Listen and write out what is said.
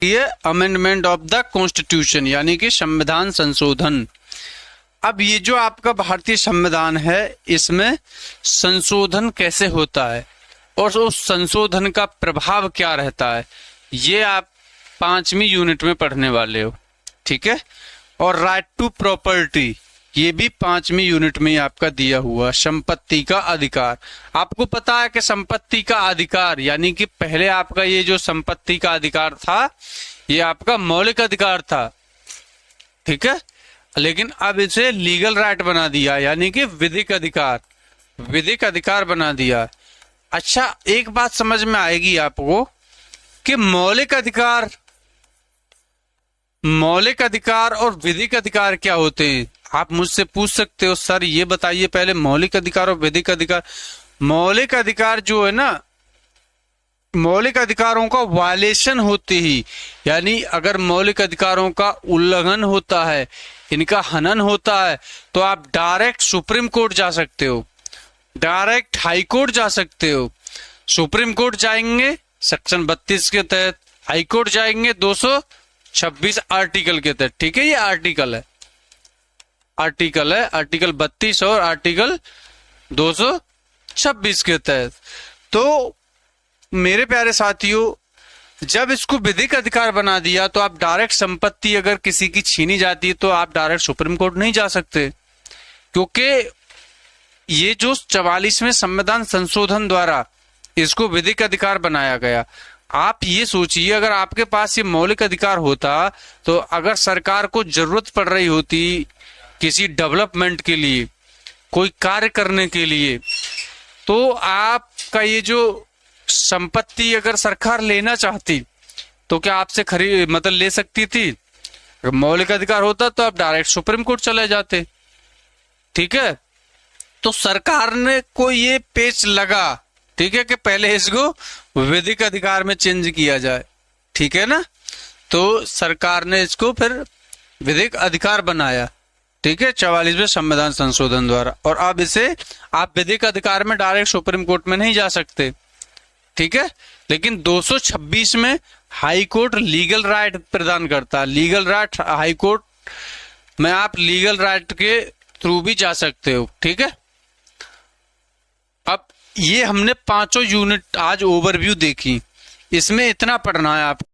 ये amendment of the constitution यानी कि संविधान संशोधन। अब ये जो आपका भारतीय संविधान है इसमें संशोधन कैसे होता है और उस संशोधन का प्रभाव क्या रहता है ये आप 5वीं यूनिट में पढ़ने वाले हो, ठीक है। और राइट टू प्रॉपर्टी ये भी 5वीं यूनिट में आपका दिया हुआ, संपत्ति का अधिकार। आपको पता है कि संपत्ति का अधिकार यानी कि पहले आपका ये जो संपत्ति का अधिकार था ये आपका मौलिक अधिकार था, ठीक है, लेकिन अब इसे लीगल राइट बना दिया यानी कि विधिक अधिकार बना दिया। अच्छा, एक बात समझ में आएगी आपको कि मौलिक अधिकार और विधिक अधिकार क्या होते हैं। आप मुझसे पूछ सकते हो सर ये बताइए पहले मौलिक अधिकार और विधिक अधिकार। मौलिक अधिकार जो है ना, मौलिक अधिकारों का वायलेशन होते ही यानी अगर मौलिक अधिकारों का उल्लंघन होता है, इनका हनन होता है तो आप डायरेक्ट सुप्रीम कोर्ट जा सकते हो, डायरेक्ट हाई कोर्ट जा सकते हो। सुप्रीम कोर्ट जाएंगे सेक्शन 32 के तहत, हाई कोर्ट जाएंगे 226 आर्टिकल के तहत, ठीक है। ये आर्टिकल है आर्टिकल 32 और आर्टिकल 226 के तहत। तो मेरे प्यारे साथियों, जब इसको विधिक अधिकार बना दिया तो आप डायरेक्ट संपत्ति अगर किसी की छीनी जाती है तो आप डायरेक्ट सुप्रीम कोर्ट नहीं जा सकते, क्योंकि ये जो 44वें संविधान संशोधन द्वारा इसको विधिक अधिकार बनाया गया। आप ये सोचिए अगर आपके पास ये मौलिक अधिकार होता तो अगर सरकार को जरूरत पड़ रही होती किसी डेवलपमेंट के लिए, कोई कार्य करने के लिए, तो आपका ये जो संपत्ति अगर सरकार लेना चाहती तो क्या आपसे ले सकती थी। अगर मौलिक अधिकार होता तो आप डायरेक्ट सुप्रीम कोर्ट चले जाते, ठीक है। तो सरकार ने को ये पेच लगा, ठीक है, कि पहले इसको विधिक अधिकार में चेंज किया जाए, ठीक है ना। तो सरकार ने इसको फिर विधिक अधिकार बनाया, ठीक है, 44वें संविधान संशोधन द्वारा। और अब इसे आप विधिक अधिकार में डायरेक्ट सुप्रीम कोर्ट में नहीं जा सकते, ठीक है। लेकिन 226 में हाई कोर्ट लीगल राइट प्रदान करता है। लीगल राइट हाई कोर्ट में आप लीगल राइट के थ्रू भी जा सकते हो, ठीक है। अब ये हमने 5 यूनिट आज ओवरव्यू देखी, इसमें इतना पढ़ना है आपको।